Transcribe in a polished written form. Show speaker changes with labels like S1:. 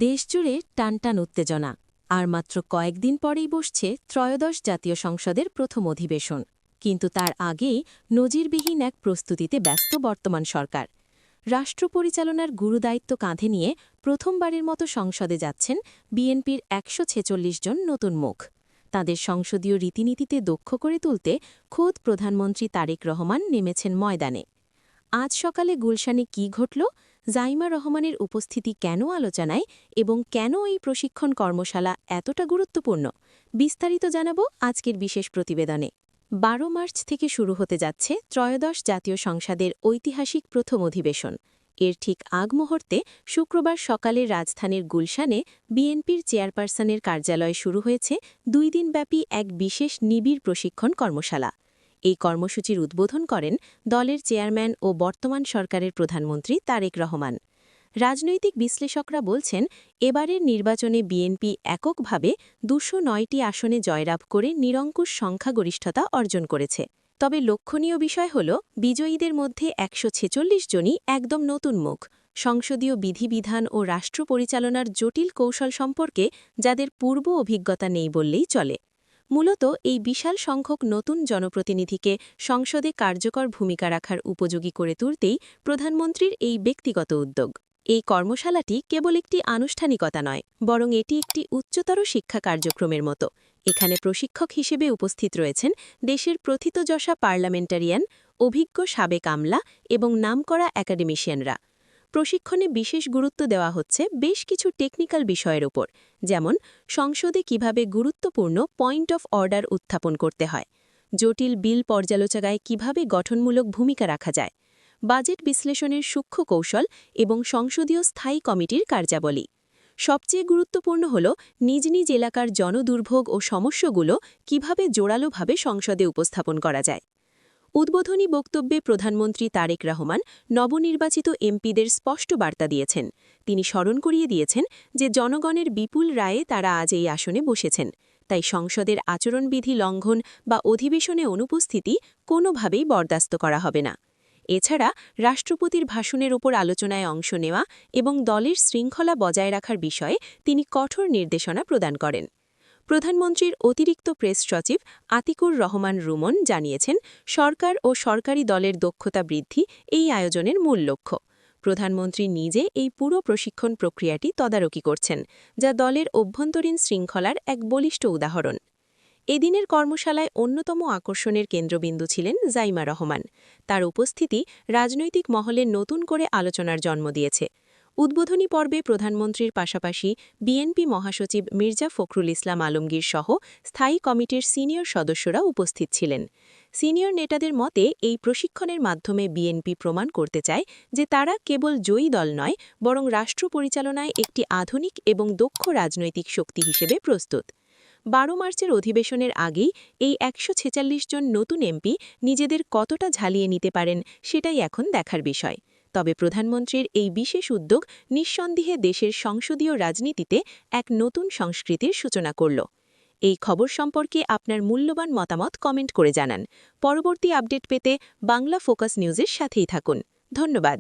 S1: দেশজুড়ে টানটান উত্তেজনা আর মাত্র কয়েকদিন পরেই বসছে ত্রয়োদশ জাতীয় সংসদের প্রথম অধিবেশন। কিন্তু তার আগেই নজিরবিহীন এক প্রস্তুতিতে ব্যস্ত বর্তমান সরকার। রাষ্ট্র পরিচালনার গুরুদায়িত্ব কাঁধে নিয়ে প্রথমবারের মতো সংসদে যাচ্ছেন বিএনপির ১৪৬ জন নতুন মুখ। তাদের সংসদীয় রীতিনীতিতে দক্ষ করে তুলতে খোদ প্রধানমন্ত্রী তারেক রহমান নেমেছেন ময়দানে। আজ সকালে গুলশানে কি ঘটল, জাইমা রহমানের উপস্থিতি কেন আলোচনায় এবং কেন এই প্রশিক্ষণ কর্মশালা এতটা গুরুত্বপূর্ণ, বিস্তারিত জানাব আজকের বিশেষ প্রতিবেদনে। ১২ মার্চ থেকে শুরু হতে যাচ্ছে ত্রয়োদশ জাতীয় সংসদের ঐতিহাসিক প্রথম অধিবেশন। এর ঠিক আগ মুহূর্তে শুক্রবার সকালে রাজধানীর গুলশানে বিএনপির চেয়ারপারসনের কার্যালয়ে শুরু হয়েছে ২ দিনব্যাপী এক বিশেষ নিবিড় প্রশিক্ষণ কর্মশালা। এই কর্মসূচির উদ্বোধন করেন দলের চেয়ারম্যান ও বর্তমান সরকারের প্রধানমন্ত্রী তারেক রহমান। রাজনৈতিক বিশ্লেষকরা বলছেন, এবারের নির্বাচনে বিএনপি এককভাবে ২০৯টি আসনে জয়লাভ করে নিরঙ্কুশ সংখ্যাগরিষ্ঠতা অর্জন করেছে। তবে লক্ষণীয় বিষয় হল, বিজয়ীদের মধ্যে ১৪৬ জনই একদম নতুন মুখ, সংসদীয় বিধিবিধান ও রাষ্ট্র পরিচালনার জটিল কৌশল সম্পর্কে যাদের পূর্ব অভিজ্ঞতা নেই বললেই চলে। মূলত এই বিশাল সংখ্যক নতুন জনপ্রতিনিধিকে সংসদে কার্যকর ভূমিকা রাখার উপযোগী করে তুলতেই প্রধানমন্ত্রীর এই ব্যক্তিগত উদ্যোগ। এই কর্মশালাটি কেবল একটি আনুষ্ঠানিকতা নয়, বরং এটি একটি উচ্চতর শিক্ষা কার্যক্রমের মতো। এখানে প্রশিক্ষক হিসেবে উপস্থিত রয়েছেন দেশের প্রথিতযশা পার্লামেন্টারিয়ান, অভিজ্ঞ সাবেক আমলা এবং নামকরা একাডেমিশিয়ানরা। প্রশিক্ষণে বিশেষ গুরুত্ব দেওয়া হচ্ছে বেশ কিছু টেকনিক্যাল বিষয়ের ওপর, যেমন সংসদে কিভাবে গুরুত্বপূর্ণ পয়েন্ট অফ অর্ডার উত্থাপন করতে হয়, জটিল বিল পর্যালোচনায় কিভাবে গঠনমূলক ভূমিকা রাখা যায়, বাজেট বিশ্লেষণের সূক্ষ্ম কৌশল এবং সংসদীয় স্থায়ী কমিটির কার্যাবলী। সবচেয়ে গুরুত্বপূর্ণ হল নিজ নিজ এলাকার জনদুর্ভোগ ও সমস্যাগুলো কিভাবে জোরালোভাবে সংসদে উপস্থাপন করা যায়। উদ্বোধনী বক্তব্যে প্রধানমন্ত্রী তারেক রহমান নবনির্বাচিত এমপিদের স্পষ্ট বার্তা দিয়েছেন। তিনি স্মরণ করিয়ে দিয়েছেন যে জনগণের বিপুল রায়ে তারা আজ এই আসনে বসেছেন, তাই সংসদের আচরণবিধি লঙ্ঘন বা অধিবেশনে অনুপস্থিতি কোনোভাবেই বরদাস্ত করা হবে না। এছাড়া রাষ্ট্রপতির ভাষণের ওপর আলোচনায় অংশ নেওয়া এবং দলের শৃঙ্খলা বজায় রাখার বিষয়ে তিনি কঠোর নির্দেশনা প্রদান করেন। প্রধানমন্ত্রীর অতিরিক্ত প্রেস সচিব আতিকুর রহমান রুমন জানিয়েছেন, সরকার ও সরকারি দলের দক্ষতা বৃদ্ধি এই আয়োজনের মূল লক্ষ্য। প্রধানমন্ত্রী নিজে এই পুরো প্রশিক্ষণ প্রক্রিয়াটি তদারকি করছেন, যা দলের অভ্যন্তরীণ শৃঙ্খলার এক বলিষ্ঠ উদাহরণ। এদিনের কর্মশালায় অন্যতম আকর্ষণের কেন্দ্রবিন্দু ছিলেন জাইমা রহমান। তার উপস্থিতি রাজনৈতিক মহলে নতুন করে আলোচনার জন্ম দিয়েছে। উদ্বোধনী পর্বে প্রধানমন্ত্রীর পাশাপাশি বিএনপি মহাসচিব মির্জা ফখরুল ইসলাম আলমগীর সহ স্থায়ী কমিটির সিনিয়র সদস্যরা উপস্থিত ছিলেন। সিনিয়র নেতাদের মতে, এই প্রশিক্ষণের মাধ্যমে বিএনপি প্রমাণ করতে চায় যে তারা কেবল জয়ী দল নয়, বরং রাষ্ট্র পরিচালনায় একটি আধুনিক এবং দক্ষ রাজনৈতিক শক্তি হিসেবে প্রস্তুত। ১২ মার্চের অধিবেশনের আগেই এই ১৪৬ জন নতুন এমপি নিজেদের কতটা ঝালিয়ে নিতে পারেন সেটাই এখন দেখার বিষয়। তবে প্রধানমন্ত্রীর এই বিশেষ উদ্যোগ নিঃসন্দেহে দেশের সংসদীয় রাজনীতিতে এক নতুন সংস্কৃতির সূচনা করল। এই খবর সম্পর্কে আপনার মূল্যবান মতামত কমেন্ট করে জানান। পরবর্তী আপডেট পেতে বাংলা ফোকাস নিউজের সাথেই থাকুন। ধন্যবাদ।